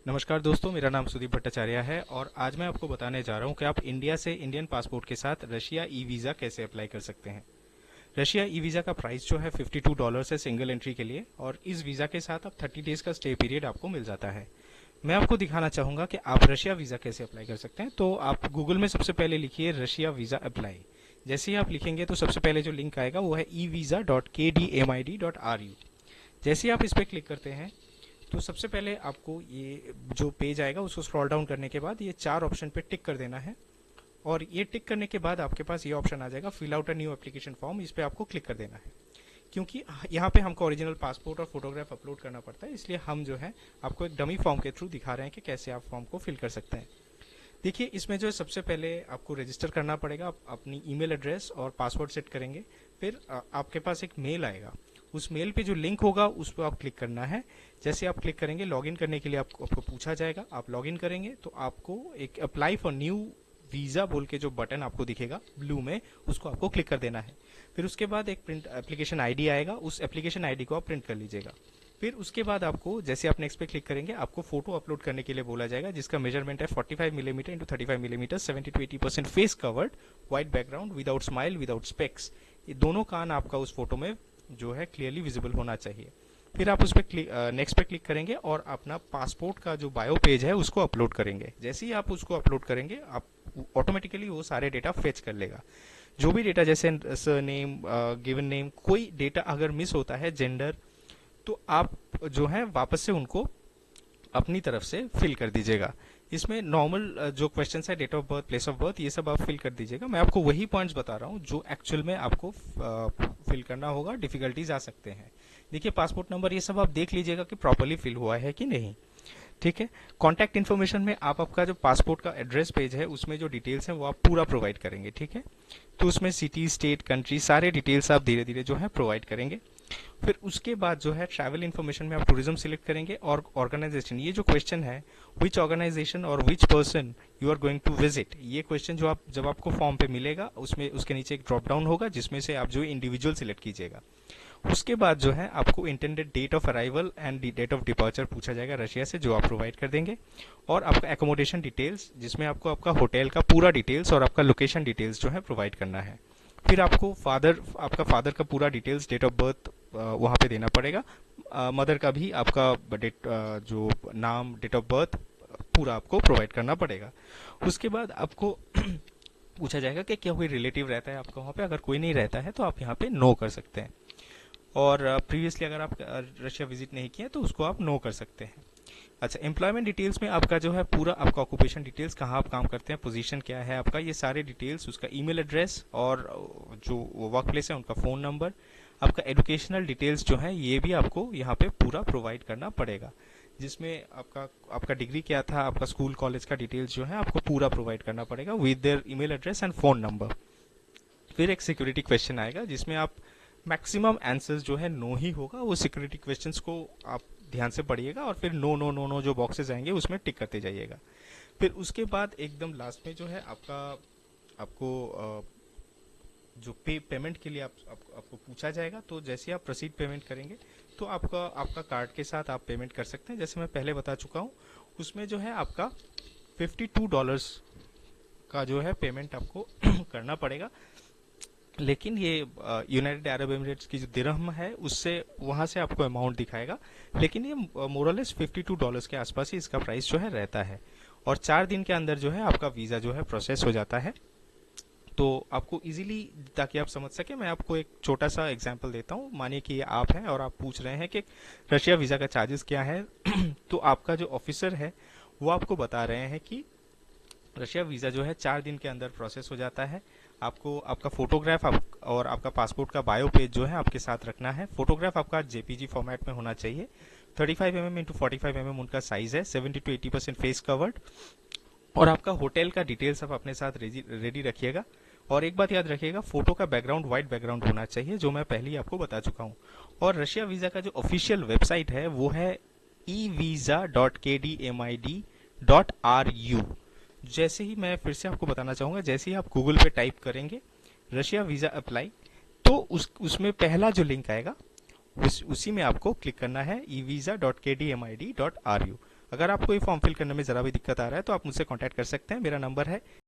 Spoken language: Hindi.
नमस्कार दोस्तों, मेरा नाम सुदीप भट्टाचार्य है और आज मैं आपको बताने जा रहा हूं कि आप इंडिया से इंडियन पासपोर्ट के साथ रशिया ई वीज़ा कैसे अप्लाई कर सकते हैं। रशिया ई वीज़ा का प्राइस जो है $52 है सिंगल एंट्री के लिए, और इस वीज़ा के साथ आप 30 डेज का स्टे पीरियड आपको मिल जाता है। मैं आपको दिखाना चाहूँगा कि आप रशिया वीज़ा कैसे अप्लाई कर सकते हैं। तो आप गूगल में सबसे पहले लिखिए रशिया वीज़ा अप्लाई। जैसे ही आप लिखेंगे तो सबसे पहले जो लिंक आएगा वो है evisa.kdmid.ru। जैसे ही आप इस पर क्लिक करते हैं तो सबसे पहले आपको ये जो पेज आएगा उसको स्क्रॉल डाउन करने के बाद ये 4 ऑप्शन पे टिक कर देना है, और ये टिक करने के बाद आपके पास ये ऑप्शन आ जाएगा fill out a new application form. इस पे आपको क्लिक कर देना है, क्योंकि यहाँ पे हमको ओरिजिनल पासपोर्ट और फोटोग्राफ अपलोड करना पड़ता है, इसलिए हम जो है आपको एक डमी फॉर्म के थ्रू दिखा रहे हैं कि कैसे आप फॉर्म को फिल कर सकते हैं। देखिए, इसमें जो है सबसे पहले आपको रजिस्टर करना पड़ेगा। आप अपनी ईमेल एड्रेस और पासवर्ड सेट करेंगे, फिर आपके पास एक मेल आएगा। उस मेल पे जो लिंक होगा उस पर आप क्लिक करना है। जैसे आप क्लिक करेंगे, लॉगिन करने के लिए आपको पूछा जाएगा। आप लॉगिन करेंगे तो आपको एक अप्लाई फॉर न्यू वीज़ा बोल के जो बटन आपको दिखेगा ब्लू में, उसको आपको क्लिक कर देना है। फिर उसके बाद एक प्रिंट एप्लीकेशन आईडी आएगा, उस एप्लीकेशन आईडी को आप प्रिंट कर लीजिएगा। फिर उसके बाद आपको, जैसे आप नेक्स्ट पे क्लिक करेंगे, आपको फोटो अपलोड करने के लिए बोला जाएगा, जिसका मेजरमेंट है 45 millimetre into 35 millimetre, 70 to 80% face covered, white background, without smile, without specs. ये दोनों कान आपका उस फोटो में जो है क्लियरली विजिबल होना चाहिए। फिर आप उस पर नेक्स्ट पे क्लिक करेंगे और अपना पासपोर्ट का जो बायो पेज है उसको अपलोड करेंगे। जैसे ही आप उसको अपलोड करेंगे, आप ऑटोमेटिकली वो सारे डेटा फेच कर लेगा। जो भी डेटा, जैसे नेम, गिवन नेम, कोई डेटा अगर मिस होता है, जेंडर, तो आप जो है वापस से उनको अपनी तरफ से फिल कर दीजिएगा। इसमें नॉर्मल जो क्वेश्चंस है, date of birth, place of birth, ये सब आप फिल कर दीजिएगा। मैं आपको वही पॉइंट्स बता रहा हूँ जो एक्चुअल में आपको फिल करना होगा। डिफिकल्टीज आ सकते हैं। देखिए, पासपोर्ट नंबर, ये सब आप देख लीजिएगा कि प्रॉपरली फिल हुआ है कि नहीं। ठीक है। कॉन्टैक्ट इन्फॉर्मेशन में आप आपका जो पासपोर्ट का एड्रेस पेज है उसमें जो डिटेल्स है वो आप पूरा प्रोवाइड करेंगे। ठीक है। तो उसमें सिटी, स्टेट, कंट्री, सारे डिटेल्स आप धीरे धीरे जो है प्रोवाइड करेंगे। फिर उसके बाद जो है ट्रैवल इन्फॉर्मेशन में आप टूरिज्म सिलेक्ट करेंगे, और ऑर्गेनाइजेशन, ये जो क्वेश्चन है विच ऑर्गेनाइजेशन और which person you are going to visit, ये क्वेश्चन जो आप जब आपको फॉर्म पे मिलेगा उसमें उसके नीचे एक ड्रॉप डाउन होगा जिसमें से आप जो इंडिविजुअल सिलेक्ट कीजिएगा। उसके बाद जो है आपको intended date of arrival and date of departure पूछा जाएगा रशिया से, जो आप प्रोवाइड कर देंगे, और आपका एकोमोडेशन डिटेल्स, जिसमें आपको आपका होटल का पूरा डिटेल्स और आपका लोकेशन डिटेल्स जो है प्रोवाइड करना है। फिर आपको आपका फादर का पूरा डिटेल्स, डेट ऑफ बर्थ वहाँ पे देना पड़ेगा। मदर का भी आपका जो नाम, डेट ऑफ बर्थ पूरा आपको प्रोवाइड करना पड़ेगा। उसके बाद आपको पूछा जाएगा कि क्या कोई रिलेटिव रहता है आपका वहाँ पे। अगर कोई नहीं रहता है तो आप यहाँ पे नो कर सकते हैं, और प्रीवियसली अगर आप रशिया विजिट नहीं किया तो उसको आप नो कर सकते हैं। अच्छा, एम्प्लॉयमेंट डिटेल्स में आपका जो है पूरा आपका ऑक्यूपेशन डिटेल्स, कहाँ आप काम करते हैं, पोजीशन क्या है आपका, ये सारे डिटेल्स, उसका ईमेल एड्रेस और जो वर्क प्लेस है उनका फ़ोन नंबर, आपका एजुकेशनल डिटेल्स जो है ये भी आपको यहाँ पे पूरा प्रोवाइड करना पड़ेगा, जिसमें आपका डिग्री क्या था, आपका स्कूल कॉलेज का डिटेल्स जो है आपको पूरा प्रोवाइड करना पड़ेगा with their email address and phone number. फिर एक सिक्योरिटी क्वेश्चन आएगा जिसमें आप मैक्सिमम आंसर्स जो है नो ही होगा। वो सिक्योरिटी क्वेश्चंस को आप ध्यान से पढ़िएगा और फिर नो नो नो नो जो बॉक्सेस आएंगे उसमें टिक करते जाइएगा। फिर उसके बाद एकदम लास्ट में जो है आपको जो पेमेंट के लिए आपको पूछा जाएगा। तो जैसे आप प्रोसीड पेमेंट करेंगे तो आपका कार्ड के साथ आप पेमेंट कर सकते हैं। जैसे मैं पहले बता चुका हूँ, उसमें जो है आपका $52 का जो है पेमेंट आपको करना पड़ेगा। लेकिन ये यूनाइटेड अरब एमिरेट्स की जो दिरहम है उससे वहाँ से आपको अमाउंट दिखाएगा, लेकिन ये मोरलेस $52 के आसपास ही इसका प्राइस जो है रहता है, और 4 दिन के अंदर जो है आपका वीज़ा जो है प्रोसेस हो जाता है। तो आपको इजीली, ताकि आप समझ सके, मैं आपको एक छोटा सा एग्जांपल देता हूँ। मानिए कि ये आप हैं और आप पूछ रहे हैं कि रशिया वीज़ा का चार्जेस क्या है तो आपका जो ऑफिसर है वो आपको बता रहे हैं कि रशिया वीज़ा जो है 4 दिन के अंदर प्रोसेस हो जाता है। आपको आपका फोटोग्राफ और आपका पासपोर्ट का बायो पेज जो है आपके साथ रखना है। फोटोग्राफ आपका जेपीजी फॉर्मेट में होना चाहिए। 35 mm इंटू 45 mm उनका साइज है। 70 to 80% फेस कवर्ड, और आपका होटल का डिटेल्स आप अपने साथ रेडी रखिएगा। और एक बात याद रखिएगा, फोटो का बैकग्राउंड व्हाइट बैकग्राउंड होना चाहिए, जो मैं पहले ही आपको बता चुका हूँ। और रशिया वीज़ा का जो ऑफिशियल वेबसाइट है वो है evisa.kdmid.ru। जैसे ही, मैं फिर से आपको बताना चाहूँगा, जैसे ही आप गूगल पे टाइप करेंगे रशिया वीज़ा अप्लाई, तो उसमें पहला जो लिंक आएगा उसी में आपको क्लिक करना है evisa.kdmid.ru। अगर आपको ये फॉर्म फिल करने में ज़रा भी दिक्कत आ रहा है तो आप मुझसे कॉन्टैक्ट कर सकते हैं। मेरा नंबर है